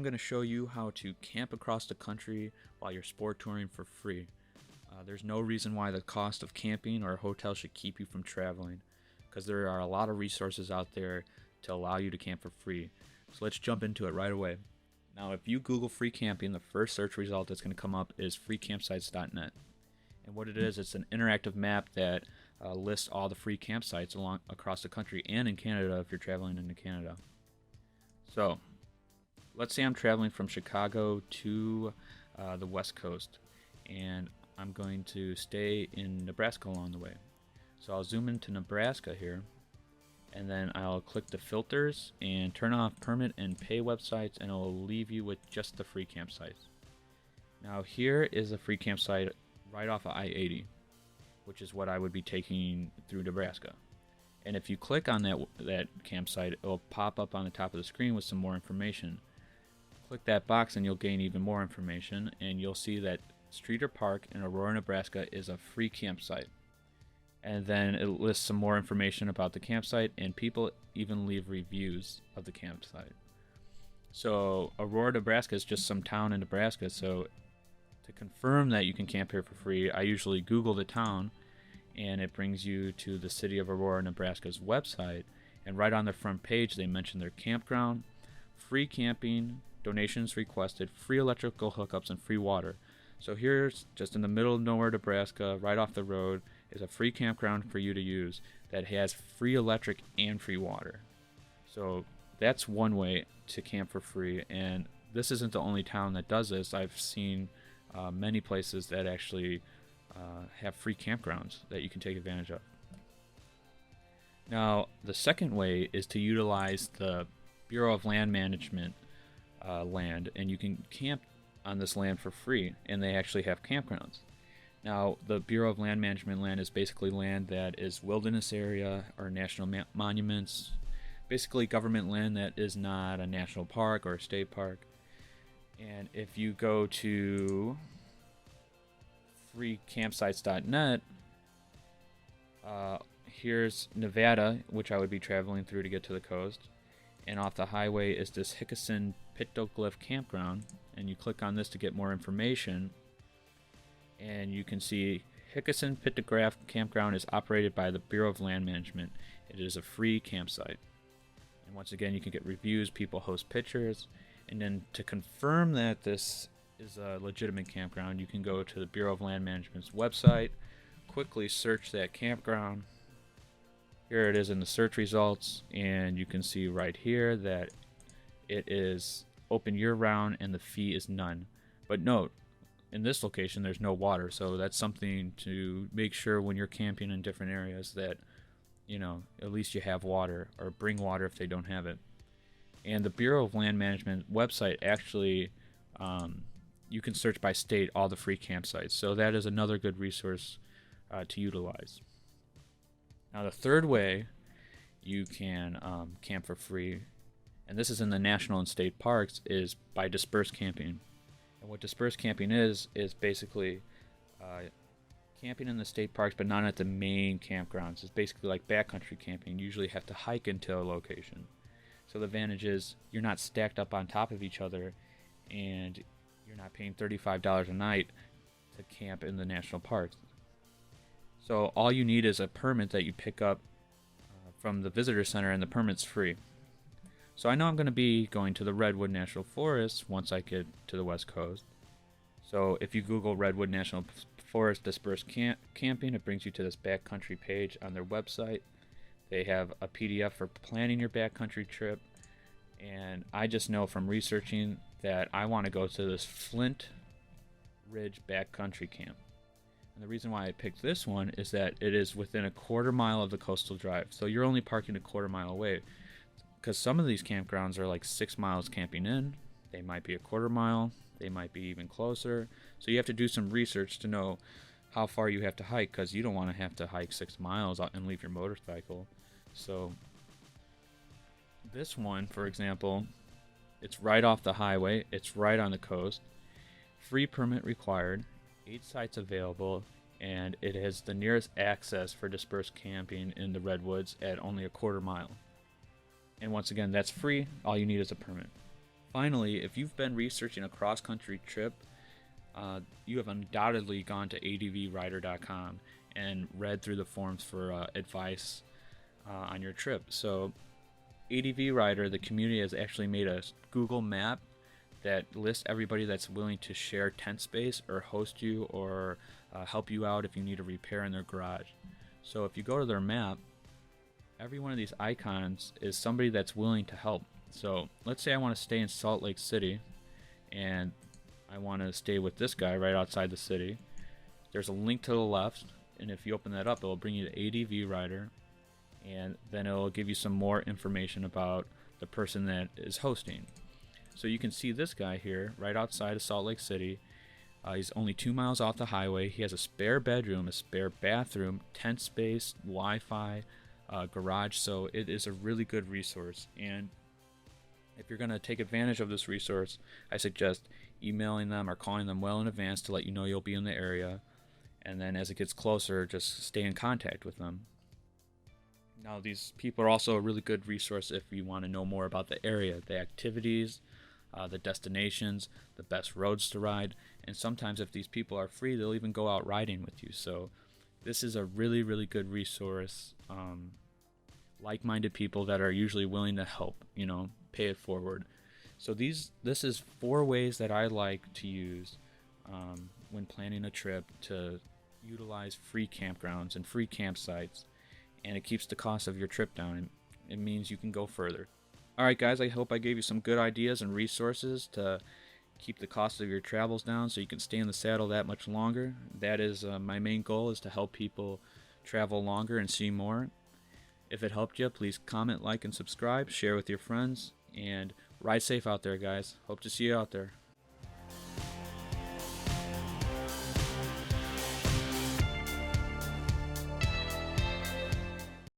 I'm going to show you how to camp across the country while you're sport touring for free. There's no reason why the cost of camping or a hotel should keep you from traveling, because there are a lot of resources out there to allow you to camp for free. So let's jump into it right away. Now, if you Google free camping, the first search result that's going to come up is freecampsites.net. And what it is, it's an interactive map that lists all the free campsites across the country and in Canada if you're traveling into Canada. So, let's say I'm traveling from Chicago to the West Coast, and I'm going to stay in Nebraska along the way. So I'll zoom into Nebraska here, and then I'll click the filters and turn off permit and pay websites, and it will leave you with just the free campsites. Now here is a free campsite right off of I-80, which is what I would be taking through Nebraska. And if you click on that campsite, it will pop up on the top of the screen with some more information. Click that box and you'll gain even more information, and you'll see that Streeter Park in Aurora, Nebraska is a free campsite. And then it lists some more information about the campsite, and people even leave reviews of the campsite. So Aurora, Nebraska is just some town in Nebraska, so to confirm that you can camp here for free, I usually Google the town, and it brings you to the city of Aurora, Nebraska's website, and right on the front page they mention their campground, free camping, donations requested, free electrical hookups, and free water. So here's, just in the middle of nowhere, Nebraska, right off the road, is a free campground for you to use that has free electric and free water. So that's one way to camp for free, and this isn't the only town that does this. I've seen many places that actually have free campgrounds that you can take advantage of. Now, the second way is to utilize the Bureau of Land Management land, and you can camp on this land for free, and they actually have campgrounds. Now, the Bureau of Land Management land is basically land that is wilderness area or national monuments, basically government land that is not a national park or a state park. And if you go to freecampsites.net, here's Nevada, which I would be traveling through to get to the coast, and off the highway is this Hickson Petroglyph campground, and you click on this to get more information, and you can see Hickson Petroglyph campground is operated by the Bureau of Land Management. It is a free campsite, and once again you can get reviews, people host pictures, and then to confirm that this is a legitimate campground, you can go to the Bureau of Land Management's website, quickly search that campground. Here it is in the search results, and you can see right here that it is open year-round and the fee is none. But note, in this location there's no water, so that's something to make sure when you're camping in different areas that, you know, at least you have water, or bring water if they don't have it. And the Bureau of Land Management website actually, you can search by state all the free campsites, so that is another good resource to utilize. Now, the third way you can camp for free, and this is in the national and state parks, is by Dispersed Camping. And what Dispersed Camping is basically camping in the state parks, but not at the main campgrounds. It's basically like backcountry camping. You usually have to hike into a location. So the advantage is you're not stacked up on top of each other, and you're not paying $35 a night to camp in the national parks. So all you need is a permit that you pick up from the visitor center, and the permit's free. So I know I'm going to be going to the Redwood National Forest once I get to the West Coast. So if you Google Redwood National Forest Dispersed Camping, it brings you to this backcountry page on their website. They have a PDF for planning your backcountry trip, and I just know from researching that I want to go to this Flint Ridge backcountry camp. And the reason why I picked this one is that it is within a quarter mile of the coastal drive. So you're only parking a quarter mile away, because some of these campgrounds are like 6 miles camping in. They might be a quarter mile. They might be even closer. So you have to do some research to know how far you have to hike, because you don't want to have to hike 6 miles and leave your motorcycle. So this one, for example, it's right off the highway. It's right on the coast. Free permit required. 8 sites available, and it has the nearest access for dispersed camping in the redwoods at only a quarter mile. And once again, that's free. All you need is a permit. Finally, if you've been researching a cross-country trip, you have undoubtedly gone to ATVRider.com and read through the forums for advice on your trip. So ATV Rider, the community, has actually made a Google map that lists everybody that's willing to share tent space or host you or help you out if you need a repair in their garage. So if you go to their map, every one of these icons is somebody that's willing to help. So let's say I want to stay in Salt Lake City and I want to stay with this guy right outside the city. There's a link to the left, and if you open that up, it will bring you to ATV Rider, and then it will give you some more information about the person that is hosting. So you can see this guy here right outside of Salt Lake City. He's only 2 miles off the highway. He has a spare bedroom, a spare bathroom, tent space, Wi-Fi, garage. So it is a really good resource. And if you're going to take advantage of this resource, I suggest emailing them or calling them well in advance to let you know you'll be in the area. And then as it gets closer, just stay in contact with them. Now, these people are also a really good resource if you want to know more about the area, the activities, the destinations, the best roads to ride, and sometimes if these people are free, they'll even go out riding with you. So this is a really, really good resource. Like-minded people that are usually willing to help, pay it forward. So this is 4 ways that I like to use when planning a trip to utilize free campgrounds and free campsites, and it keeps the cost of your trip down, and it means you can go further. Alright guys, I hope I gave you some good ideas and resources to keep the cost of your travels down so you can stay in the saddle that much longer. That is my main goal, is to help people travel longer and see more. If it helped you, please comment, like, and subscribe, share with your friends, and ride safe out there, guys. Hope to see you out there.